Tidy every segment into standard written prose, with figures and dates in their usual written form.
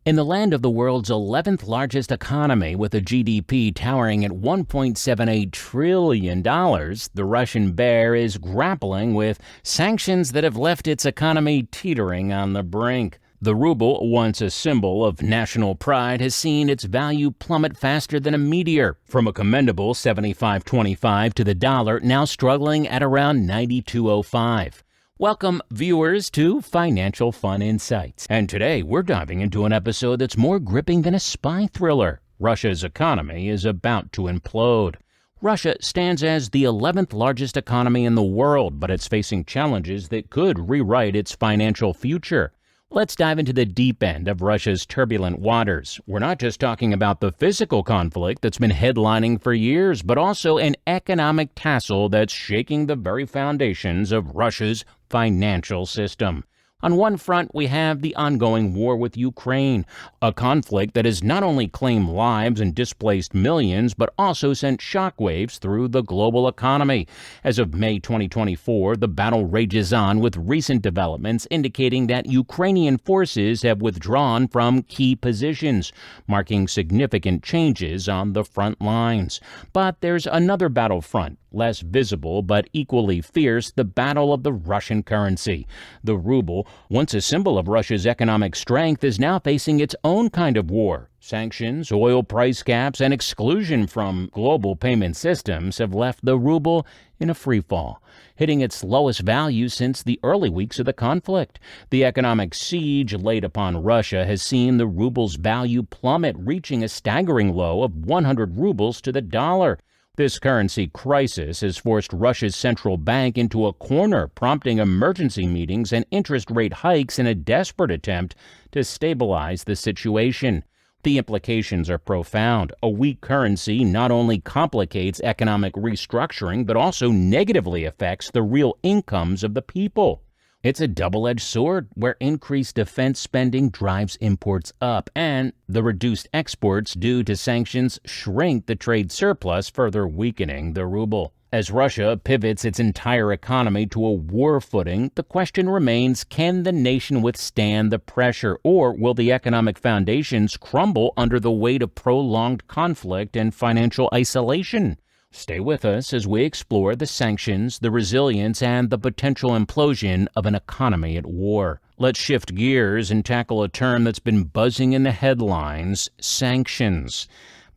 In the land of the world's 11th largest economy with a GDP towering at $1.78 trillion, the Russian bear is grappling with sanctions that have left its economy teetering on the brink. The ruble, once a symbol of national pride, has seen its value plummet faster than a meteor, from a commendable 75.25 to the dollar now struggling at around 92.05. Welcome, viewers, to Financial Fun Insights. And today we're diving into an episode that's more gripping than a spy thriller. Russia's economy is about to implode. Russia stands as the 11th largest economy in the world, but it's facing challenges that could rewrite its financial future. Let's dive into the deep end of Russia's turbulent waters. We're not just talking about the physical conflict that's been headlining for years, but also an economic tussle that's shaking the very foundations of Russia's financial system. On one front, we have the ongoing war with Ukraine, a conflict that has not only claimed lives and displaced millions, but also sent shockwaves through the global economy. As of May 2024, the battle rages on, with recent developments indicating that Ukrainian forces have withdrawn from key positions, marking significant changes on the front lines. But there's another battlefront, less visible but equally fierce, the battle of the Russian currency. The ruble, once a symbol of Russia's economic strength, is now facing its own kind of war. Sanctions, oil price caps, and exclusion from global payment systems have left the ruble in a freefall, hitting its lowest value since the early weeks of the conflict. The economic siege laid upon Russia has seen the ruble's value plummet, reaching a staggering low of 100 rubles to the dollar. This currency crisis has forced Russia's central bank into a corner, prompting emergency meetings and interest rate hikes in a desperate attempt to stabilize the situation. The implications are profound. A weak currency not only complicates economic restructuring, but also negatively affects the real incomes of the people. It's a double-edged sword where increased defense spending drives imports up, and the reduced exports due to sanctions shrink the trade surplus, further weakening the ruble. As Russia pivots its entire economy to a war footing, the question remains, can the nation withstand the pressure, or will the economic foundations crumble under the weight of prolonged conflict and financial isolation? Stay with us as we explore the sanctions, the resilience, and the potential implosion of an economy at war. Let's shift gears and tackle a term that's been buzzing in the headlines: sanctions.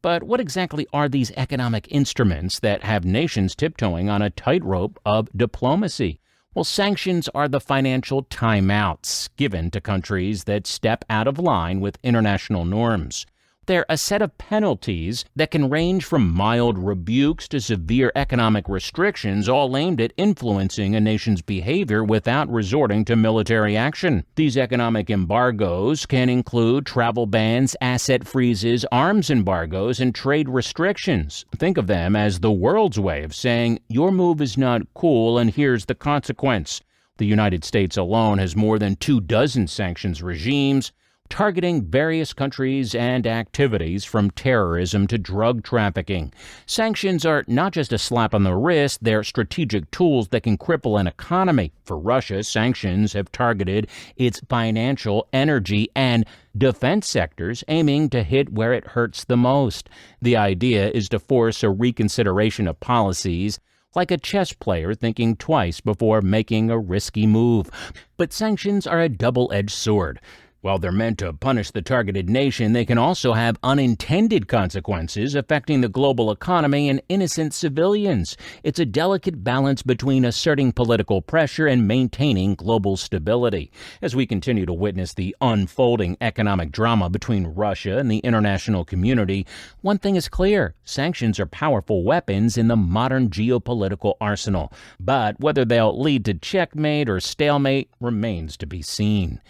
But what exactly are these economic instruments that have nations tiptoeing on a tightrope of diplomacy? Well, sanctions are the financial timeouts given to countries that step out of line with international norms. They're a set of penalties that can range from mild rebukes to severe economic restrictions, all aimed at influencing a nation's behavior without resorting to military action. These economic embargoes can include travel bans, asset freezes, arms embargoes, and trade restrictions. Think of them as the world's way of saying, your move is not cool and here's the consequence. The United States alone has more than 24 sanctions regimes, targeting various countries and activities from terrorism to drug trafficking. Sanctions are not just a slap on the wrist, they're strategic tools that can cripple an economy. For Russia, sanctions have targeted its financial, energy, and defense sectors, aiming to hit where it hurts the most. The idea is to force a reconsideration of policies, like a chess player thinking twice before making a risky move. But sanctions are a double-edged sword. While they're meant to punish the targeted nation, they can also have unintended consequences affecting the global economy and innocent civilians. It's a delicate balance between asserting political pressure and maintaining global stability. As we continue to witness the unfolding economic drama between Russia and the international community, one thing is clear: sanctions are powerful weapons in the modern geopolitical arsenal. But whether they'll lead to checkmate or stalemate remains to be seen.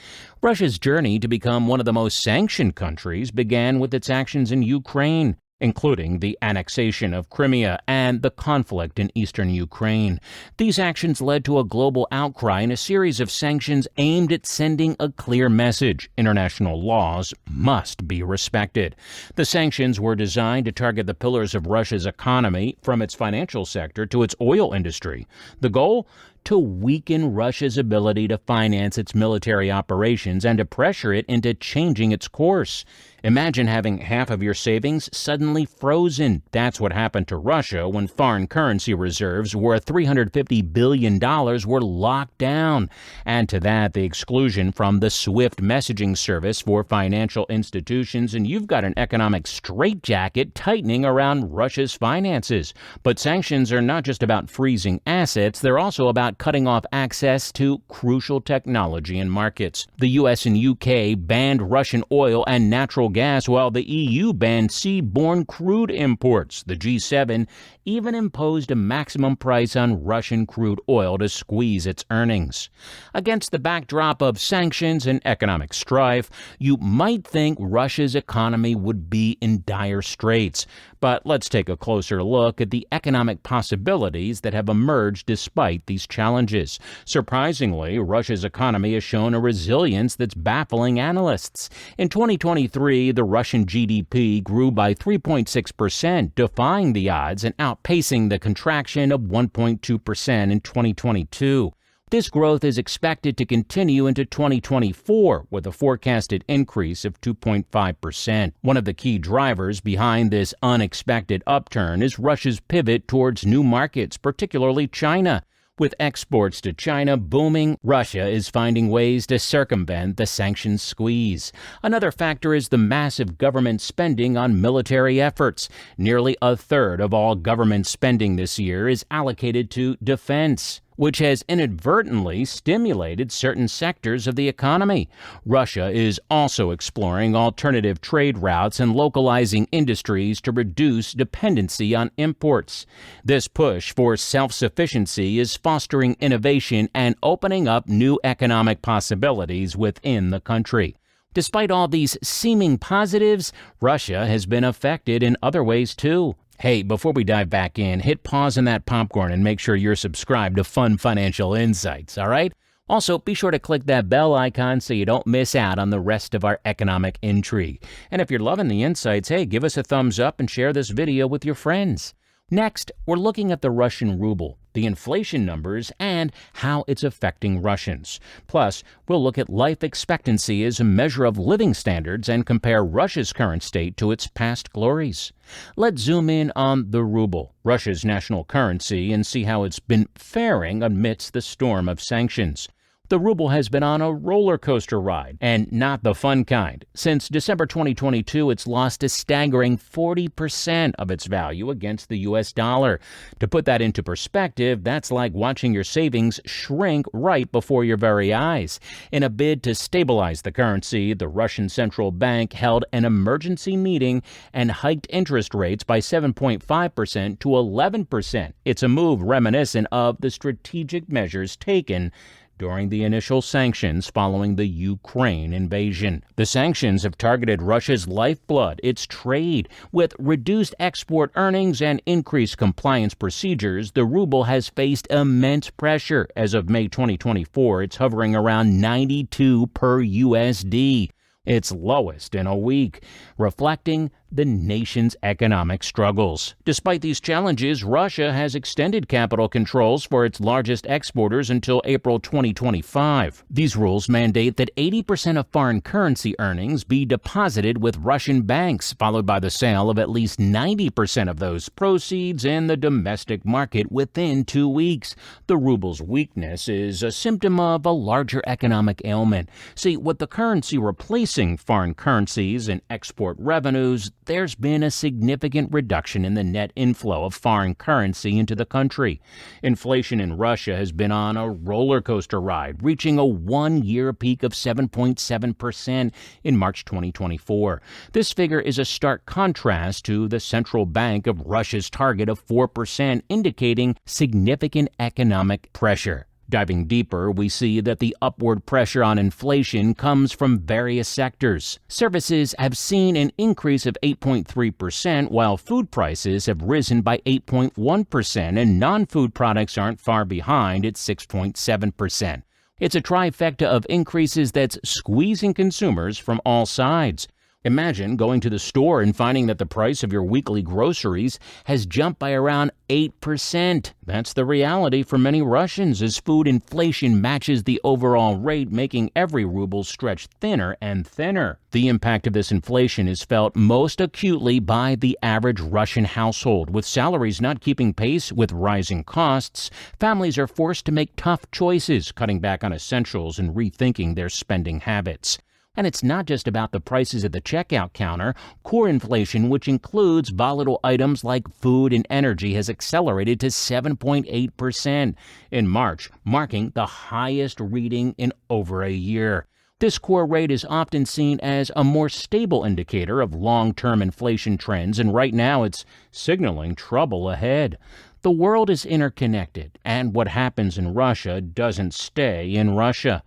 Russia's journey to become one of the most sanctioned countries began with its actions in Ukraine. including the annexation of Crimea and the conflict in eastern Ukraine. These actions led to a global outcry and a series of sanctions aimed at sending a clear message: international laws must be respected. The sanctions were designed to target the pillars of Russia's economy, from its financial sector to its oil industry. The goal? to weaken Russia's ability to finance its military operations and to pressure it into changing its course. Imagine having half of your savings suddenly frozen. That's what happened to Russia when foreign currency reserves worth $350 billion were locked down. Add to that the exclusion from the SWIFT messaging service for financial institutions, and you've got an economic straitjacket tightening around Russia's finances. But sanctions are not just about freezing assets, they're also about cutting off access to crucial technology and markets. The U.S. and U.K. banned Russian oil and natural gas, while the EU banned seaborne crude imports. The G7 even imposed a maximum price on Russian crude oil to squeeze its earnings. Against the backdrop of sanctions and economic strife, you might think Russia's economy would be in dire straits. But let's take a closer look at the economic possibilities that have emerged despite these challenges. Surprisingly, Russia's economy has shown a resilience that's baffling analysts. In 2023, the Russian GDP grew by 3.6%, defying the odds and outpacing the contraction of 1.2% in 2022. This growth is expected to continue into 2024 with a forecasted increase of 2.5%. One of the key drivers behind this unexpected upturn is Russia's pivot towards new markets, particularly China. With exports to China booming, Russia is finding ways to circumvent the sanctions squeeze. Another factor is the massive government spending on military efforts. Nearly a third of all government spending this year is allocated to defense, which has inadvertently stimulated certain sectors of the economy. Russia is also exploring alternative trade routes and localizing industries to reduce dependency on imports. This push for self-sufficiency is fostering innovation and opening up new economic possibilities within the country. Despite all these seeming positives, Russia has been affected in other ways too. Hey, before we dive back in, hit pause on that popcorn and make sure you're subscribed to Fun Financial Insights, all right? Also, be sure to click that bell icon so you don't miss out on the rest of our economic intrigue. And if you're loving the insights, hey, give us a thumbs up and share this video with your friends. Next, we're looking at the Russian ruble, the inflation numbers, and how it's affecting Russians. Plus, we'll look at life expectancy as a measure of living standards and compare Russia's current state to its past glories. Let's zoom in on the ruble, Russia's national currency, and see how it's been faring amidst the storm of sanctions. The ruble has been on a roller coaster ride, and not the fun kind. Since December 2022, it's lost a staggering 40% of its value against the U.S. dollar. To put that into perspective, that's like watching your savings shrink right before your very eyes. In a bid to stabilize the currency, the Russian central bank held an emergency meeting and hiked interest rates by 7.5% to 11%. It's a move reminiscent of the strategic measures taken during the initial sanctions following the Ukraine invasion. The sanctions have targeted Russia's lifeblood, its trade. With reduced export earnings and increased compliance procedures, the ruble has faced immense pressure. As of May 2024, it's hovering around 92 per USD, its lowest in a week, reflecting the nation's economic struggles. Despite these challenges, Russia has extended capital controls for its largest exporters until April 2025. These rules mandate that 80% of foreign currency earnings be deposited with Russian banks, followed by the sale of at least 90% of those proceeds in the domestic market within 2 weeks. The ruble's weakness is a symptom of a larger economic ailment. See, with the currency replacing foreign currencies and export revenues, there's been a significant reduction in the net inflow of foreign currency into the country. Inflation in Russia has been on a roller coaster ride, reaching a one-year peak of 7.7% in March 2024. This figure is a stark contrast to the central bank of Russia's target of 4%, indicating significant economic pressure. Diving deeper, we see that the upward pressure on inflation comes from various sectors. Services have seen an increase of 8.3%, while food prices have risen by 8.1%, and non-food products aren't far behind at 6.7%. It's a trifecta of increases that's squeezing consumers from all sides. Imagine going to the store and finding that the price of your weekly groceries has jumped by around 8%. That's the reality for many Russians as food inflation matches the overall rate, making every ruble stretch thinner and thinner. The impact of this inflation is felt most acutely by the average Russian household. With salaries not keeping pace with rising costs, families are forced to make tough choices, cutting back on essentials and rethinking their spending habits. And it's not just about the prices at the checkout counter. Core inflation, which includes volatile items like food and energy, has accelerated to 7.8% in March, marking the highest reading in over a year. This core rate is often seen as a more stable indicator of long-term inflation trends, and right now it's signaling trouble ahead. The world is interconnected, and what happens in Russia doesn't stay in Russia.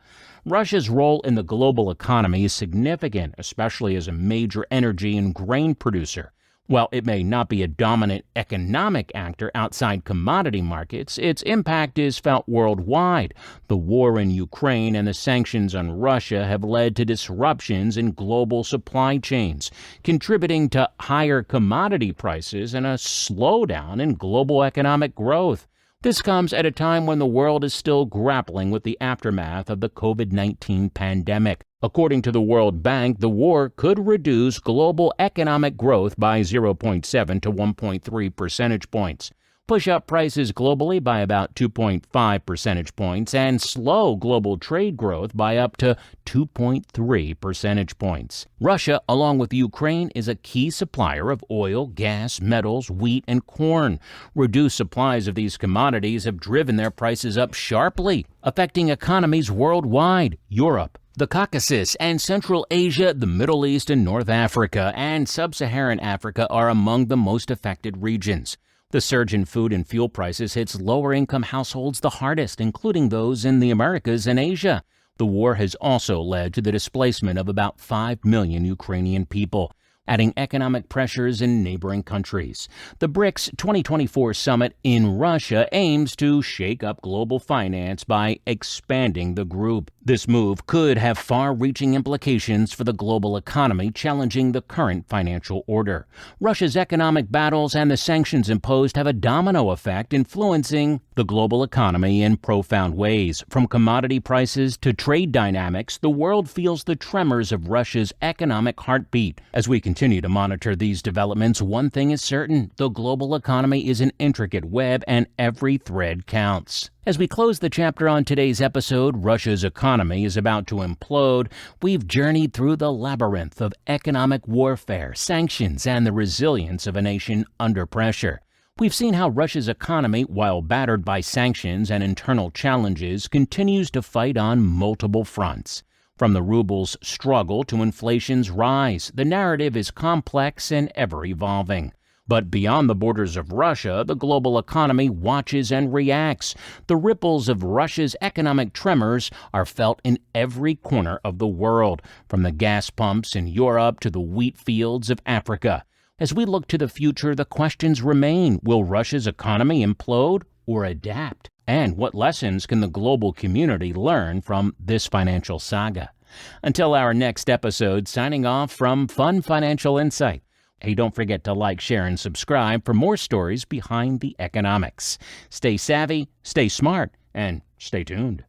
Russia's role in the global economy is significant, especially as a major energy and grain producer. While it may not be a dominant economic actor outside commodity markets, its impact is felt worldwide. The war in Ukraine and the sanctions on Russia have led to disruptions in global supply chains, contributing to higher commodity prices and a slowdown in global economic growth. This comes at a time when the world is still grappling with the aftermath of the COVID-19 pandemic. According to the World Bank, the war could reduce global economic growth by 0.7 to 1.3 percentage points, push up prices globally by about 2.5 percentage points, and slow global trade growth by up to 2.3 percentage points. Russia, along with Ukraine, is a key supplier of oil, gas, metals, wheat, and corn. Reduced supplies of these commodities have driven their prices up sharply, affecting economies worldwide. Europe, the Caucasus and Central Asia, the Middle East and North Africa, and Sub-Saharan Africa are among the most affected regions. The surge in food and fuel prices hits lower-income households the hardest, including those in the Americas and Asia. The war has also led to the displacement of about 5 million Ukrainian people, adding economic pressures in neighboring countries. The BRICS 2024 summit in Russia aims to shake up global finance by expanding the group. This move could have far-reaching implications for the global economy, challenging the current financial order. Russia's economic battles and the sanctions imposed have a domino effect, influencing the global economy in profound ways. From commodity prices to trade dynamics, the world feels the tremors of Russia's economic heartbeat. As we continue to monitor these developments, one thing is certain: the global economy is an intricate web, and every thread counts. As we close the chapter on today's episode, Russia's economy is about to implode. We've journeyed through the labyrinth of economic warfare, sanctions, and the resilience of a nation under pressure. We've seen how Russia's economy, while battered by sanctions and internal challenges, continues to fight on multiple fronts. From the ruble's struggle to inflation's rise, the narrative is complex and ever-evolving. But beyond the borders of Russia, the global economy watches and reacts. The ripples of Russia's economic tremors are felt in every corner of the world, from the gas pumps in Europe to the wheat fields of Africa. As we look to the future, the questions remain: will Russia's economy implode or adapt? And what lessons can the global community learn from this financial saga? Until our next episode, signing off from Fun Financial Insight. Hey, don't forget to like, share, and subscribe for more stories behind the economics. Stay savvy, stay smart, and stay tuned.